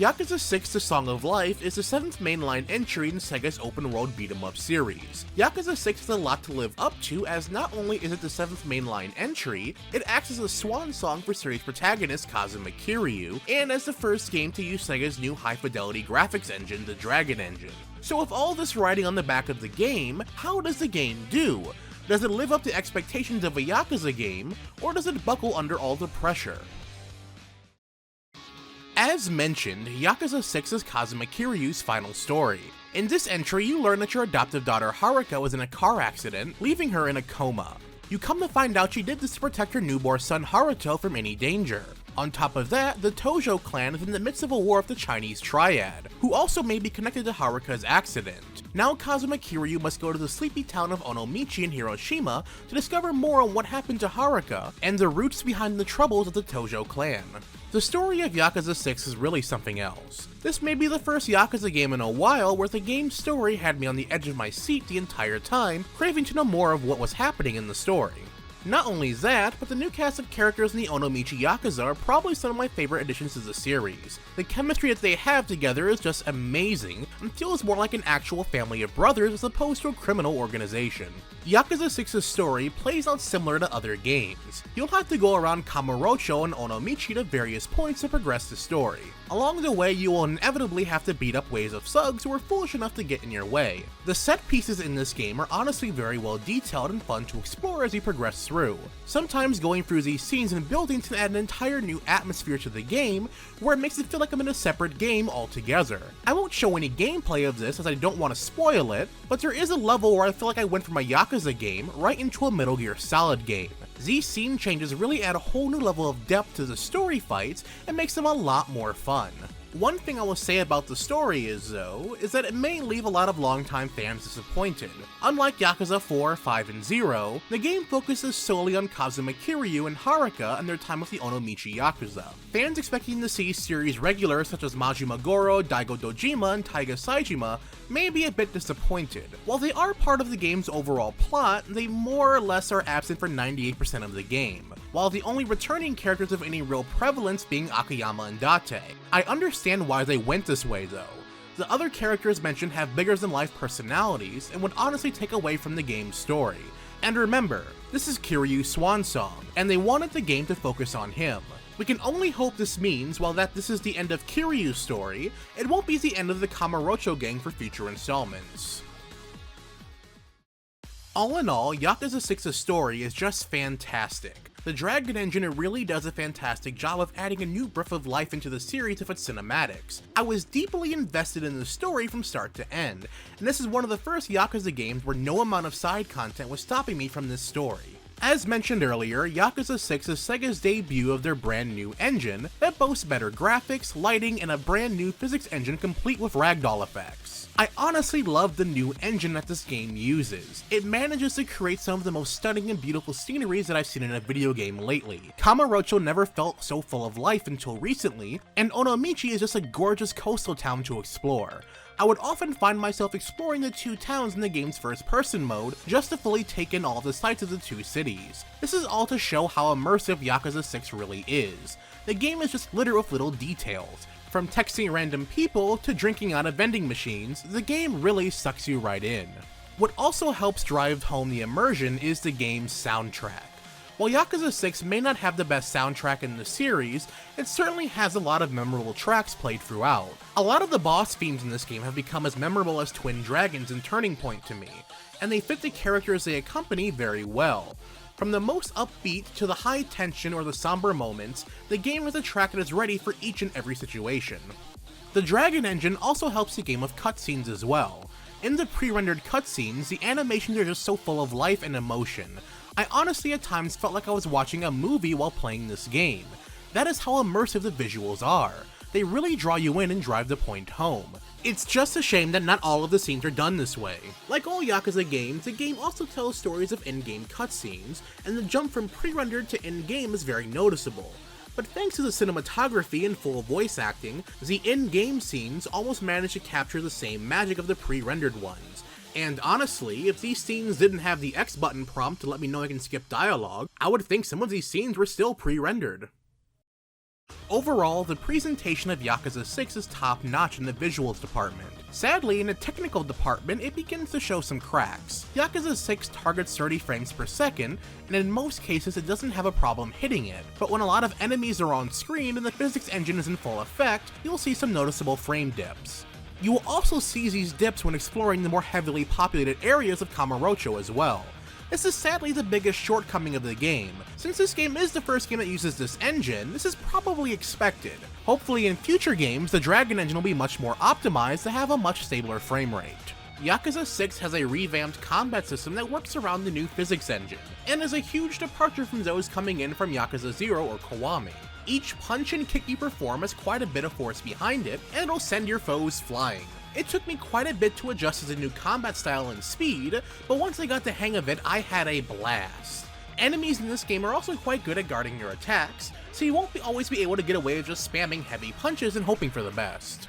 Yakuza 6 The Song of Life is the 7th mainline entry in Sega's open-world beat-em-up series. Yakuza 6 has a lot to live up to, as not only is it the 7th mainline entry, it acts as a swan song for series protagonist Kazuma Kiryu, and as the first game to use Sega's new high-fidelity graphics engine, the Dragon Engine. So with all this riding on the back of the game, how does the game do? Does it live up to expectations of a Yakuza game, or does it buckle under all the pressure? As mentioned, Yakuza 6 is Kazuma Kiryu's final story. In this entry, you learn that your adoptive daughter Haruka was in a car accident, leaving her in a coma. You come to find out she did this to protect her newborn son Haruto from any danger. On top of that, the Tojo clan is in the midst of a war with the Chinese Triad, who also may be connected to Haruka's accident. Now Kazuma Kiryu must go to the sleepy town of Onomichi in Hiroshima to discover more on what happened to Haruka and the roots behind the troubles of the Tojo clan. The story of Yakuza 6 is really something else. This may be the first Yakuza game in a while where the game's story had me on the edge of my seat the entire time, craving to know more of what was happening in the story. Not only that, but the new cast of characters in the Onomichi Yakuza are probably some of my favorite additions to the series. The chemistry that they have together is just amazing, and feels more like an actual family of brothers as opposed to a criminal organization. Yakuza 6's story plays out similar to other games. You'll have to go around Kamurocho and Onomichi to various points to progress the story. Along the way, you will inevitably have to beat up waves of thugs who are foolish enough to get in your way. The set pieces in this game are honestly very well detailed and fun to explore as you progress through. Sometimes going through these scenes and buildings can add an entire new atmosphere to the game, where it makes it feel like I'm in a separate game altogether. I won't show any gameplay of this as I don't want to spoil it, but there is a level where I feel like I went from a Yakuza game right into a Metal Gear Solid game. These scene changes really add a whole new level of depth to the story fights and makes them a lot more fun. One thing I will say about the story is that it may leave a lot of longtime fans disappointed. Unlike Yakuza 4, 5, and 0, the game focuses solely on Kazuma Kiryu and Haruka and their time with the Onomichi Yakuza. Fans expecting to see series regulars such as Majima Goro, Daigo Dojima, and Taiga Saejima may be a bit disappointed. While they are part of the game's overall plot, they more or less are absent for 98% of the game, while the only returning characters of any real prevalence being Akiyama and Date. I understand why they went this way though. The other characters mentioned have bigger-than-life personalities and would honestly take away from the game's story. And remember, this is Kiryu's swan song, and they wanted the game to focus on him. We can only hope this means, while that this is the end of Kiryu's story, it won't be the end of the Kamurocho gang for future installments. All in all, Yakuza 6's story is just fantastic. The Dragon Engine really does a fantastic job of adding a new breath of life into the series with its cinematics. I was deeply invested in the story from start to end, and this is one of the first Yakuza games where no amount of side content was stopping me from this story. As mentioned earlier, Yakuza 6 is Sega's debut of their brand new engine that boasts better graphics, lighting, and a brand new physics engine complete with ragdoll effects. I honestly love the new engine that this game uses. It manages to create some of the most stunning and beautiful sceneries that I've seen in a video game lately. Kamurocho never felt so full of life until recently, and Onomichi is just a gorgeous coastal town to explore. I would often find myself exploring the two towns in the game's first-person mode just to fully take in all the sights of the two cities. This is all to show how immersive Yakuza 6 really is. The game is just littered with little details. From texting random people to drinking out of vending machines, the game really sucks you right in. What also helps drive home the immersion is the game's soundtrack. While Yakuza 6 may not have the best soundtrack in the series, it certainly has a lot of memorable tracks played throughout. A lot of the boss themes in this game have become as memorable as Twin Dragons and Turning Point to me, and they fit the characters they accompany very well. From the most upbeat to the high tension or the somber moments, the game has a track that is ready for each and every situation. The Dragon Engine also helps the game with cutscenes as well. In the pre-rendered cutscenes, the animations are just so full of life and emotion. I honestly at times felt like I was watching a movie while playing this game. That is how immersive the visuals are. They really draw you in and drive the point home. It's just a shame that not all of the scenes are done this way. Like all Yakuza games, the game also tells stories of in-game cutscenes, and the jump from pre-rendered to in-game is very noticeable. But thanks to the cinematography and full voice acting, the in-game scenes almost manage to capture the same magic of the pre-rendered ones. And honestly, if these scenes didn't have the X button prompt to let me know I can skip dialogue, I would think some of these scenes were still pre-rendered. Overall, the presentation of Yakuza 6 is top-notch in the visuals department. Sadly, in the technical department, it begins to show some cracks. Yakuza 6 targets 30 frames per second, and in most cases it doesn't have a problem hitting it, but when a lot of enemies are on screen and the physics engine is in full effect, you'll see some noticeable frame dips. You will also see these dips when exploring the more heavily populated areas of Kamurocho as well. This is sadly the biggest shortcoming of the game. Since this game is the first game that uses this engine, this is probably expected. Hopefully in future games, the Dragon engine will be much more optimized to have a much stabler frame rate. Yakuza 6 has a revamped combat system that works around the new physics engine, and is a huge departure from those coming in from Yakuza 0 or Kiwami. Each punch and kick you perform has quite a bit of force behind it, and it'll send your foes flying. It took me quite a bit to adjust to the new combat style and speed, but once I got the hang of it, I had a blast. Enemies in this game are also quite good at guarding your attacks, so you won't always be able to get away with just spamming heavy punches and hoping for the best.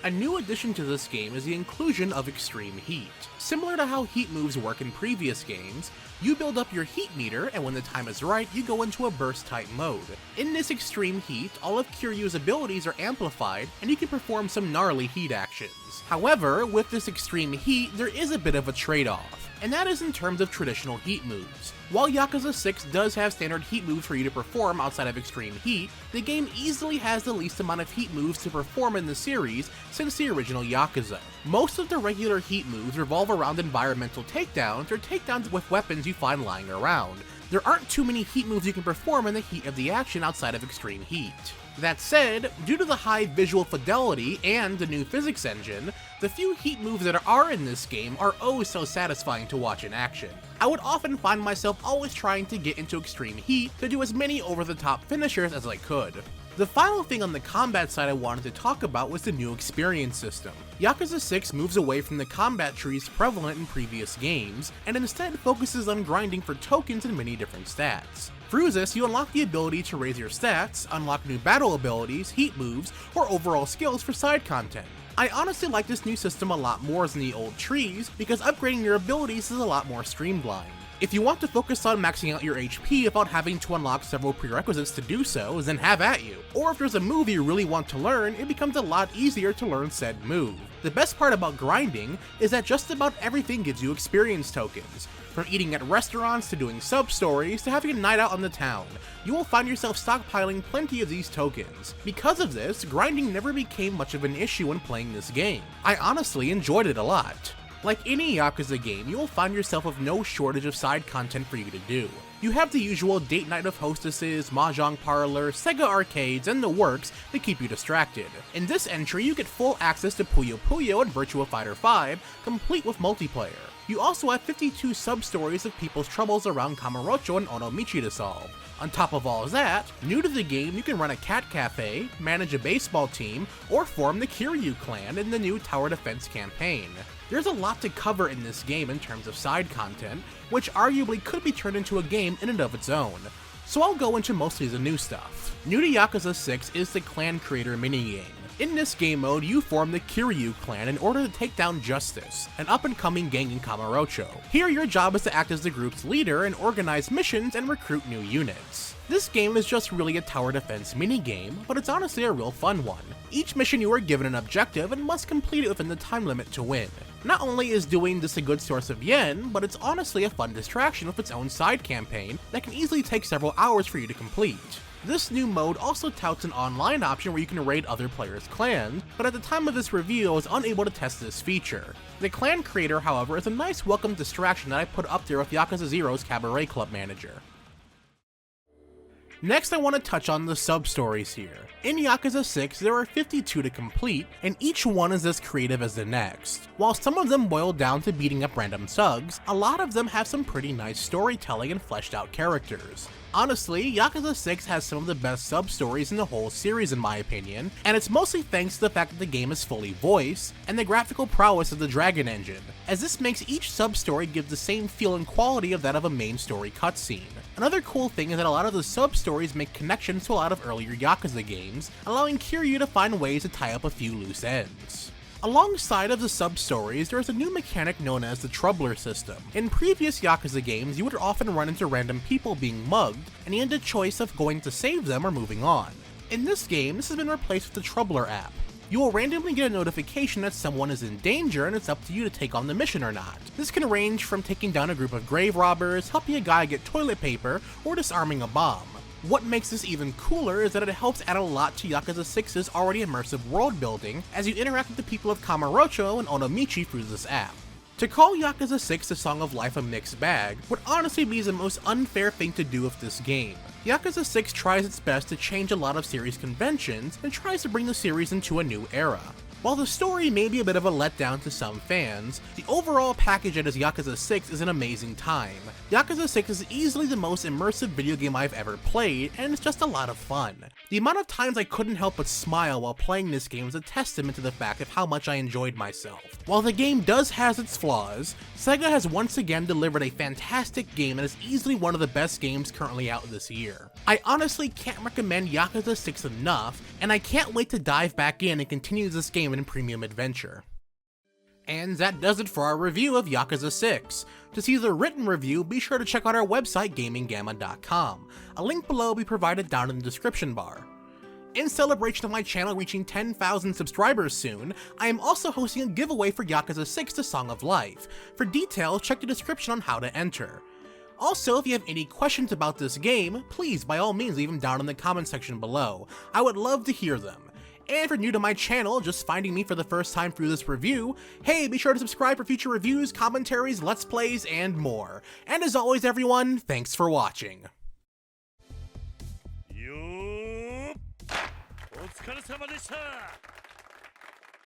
A new addition to this game is the inclusion of extreme heat. Similar to how heat moves work in previous games, you build up your heat meter, and when the time is right, you go into a burst-type mode. In this extreme heat, all of Kiryu's abilities are amplified, and you can perform some gnarly heat actions. However, with this extreme heat, there is a bit of a trade-off, and that is in terms of traditional heat moves. While Yakuza 6 does have standard heat moves for you to perform outside of extreme heat, the game easily has the least amount of heat moves to perform in the series since the original Yakuza. Most of the regular heat moves revolve around environmental takedowns or takedowns with weapons you find lying around. There aren't too many heat moves you can perform in the heat of the action outside of extreme heat. That said, due to the high visual fidelity and the new physics engine, the few heat moves that are in this game are oh so satisfying to watch in action. I would often find myself always trying to get into extreme heat to do as many over-the-top finishers as I could. The final thing on the combat side I wanted to talk about was the new experience system. Yakuza 6 moves away from the combat trees prevalent in previous games, and instead focuses on grinding for tokens in many different stats. Through this, you unlock the ability to raise your stats, unlock new battle abilities, heat moves, or overall skills for side content. I honestly like this new system a lot more than the old trees, because upgrading your abilities is a lot more streamlined. If you want to focus on maxing out your HP without having to unlock several prerequisites to do so, then have at you. Or if there's a move you really want to learn, it becomes a lot easier to learn said move. The best part about grinding is that just about everything gives you experience tokens. From eating at restaurants to doing sub-stories to having a night out on the town, you will find yourself stockpiling plenty of these tokens. Because of this, grinding never became much of an issue when playing this game. I honestly enjoyed it a lot. Like any Yakuza game, you will find yourself with no shortage of side content for you to do. You have the usual date night of hostesses, mahjong parlor, Sega arcades, and the works that keep you distracted. In this entry, you get full access to Puyo Puyo and Virtua Fighter 5, complete with multiplayer. You also have 52 sub-stories of people's troubles around Kamurocho and Onomichi to solve. On top of all that, new to the game, you can run a cat cafe, manage a baseball team, or form the Kiryu clan in the new tower defense campaign. There's a lot to cover in this game in terms of side content, which arguably could be turned into a game in and of its own. So I'll go into mostly the new stuff. New to Yakuza 6 is the clan creator minigame. In this game mode, you form the Kiryu clan in order to take down Justice, an up-and-coming gang in Kamurocho. Here, your job is to act as the group's leader and organize missions and recruit new units. This game is just really a tower defense minigame, but it's honestly a real fun one. Each mission you are given an objective and must complete it within the time limit to win. Not only is doing this a good source of yen, but it's honestly a fun distraction with its own side campaign that can easily take several hours for you to complete. This new mode also touts an online option where you can raid other players' clans, but at the time of this review I was unable to test this feature. The clan creator, however, is a nice welcome distraction that I put up there with Yakuza 0's Cabaret Club manager. Next, I want to touch on the sub-stories here. In Yakuza 6, there are 52 to complete, and each one is as creative as the next. While some of them boil down to beating up random thugs, a lot of them have some pretty nice storytelling and fleshed out characters. Honestly, Yakuza 6 has some of the best sub-stories in the whole series in my opinion, and it's mostly thanks to the fact that the game is fully voiced, and the graphical prowess of the Dragon engine, as this makes each sub-story give the same feel and quality of that of a main story cutscene. Another cool thing is that a lot of the sub-stories make connections to a lot of earlier Yakuza games, allowing Kiryu to find ways to tie up a few loose ends. Alongside of the sub-stories, there is a new mechanic known as the Troubler system. In previous Yakuza games, you would often run into random people being mugged, and you had the choice of going to save them or moving on. In this game, this has been replaced with the Troubler app. You will randomly get a notification that someone is in danger and it's up to you to take on the mission or not. This can range from taking down a group of grave robbers, helping a guy get toilet paper, or disarming a bomb. What makes this even cooler is that it helps add a lot to Yakuza 6's already immersive world building as you interact with the people of Kamurocho and Onomichi through this app. To call Yakuza 6 The Song of Life a mixed bag would honestly be the most unfair thing to do with this game. Yakuza 6 tries its best to change a lot of series conventions and tries to bring the series into a new era. While the story may be a bit of a letdown to some fans, the overall package that is Yakuza 6 is an amazing time. Yakuza 6 is easily the most immersive video game I've ever played, and it's just a lot of fun. The amount of times I couldn't help but smile while playing this game is a testament to the fact of how much I enjoyed myself. While the game does have its flaws, SEGA has once again delivered a fantastic game that is easily one of the best games currently out this year. I honestly can't recommend Yakuza 6 enough, and I can't wait to dive back in and continue this game in premium adventure. And that does it for our review of Yakuza 6. To see the written review, be sure to check out our website gaminggamma.com. A link below will be provided down in the description bar. In celebration of my channel reaching 10,000 subscribers soon, I am also hosting a giveaway for Yakuza 6 The Song of Life. For details, check the description on how to enter. Also, if you have any questions about this game, please by all means leave them down in the comment section below. I would love to hear them. And if you're new to my channel, just finding me for the first time through this review, hey, be sure to subscribe for future reviews, commentaries, let's plays, and more. And as always everyone, thanks for watching. お疲れ様でした。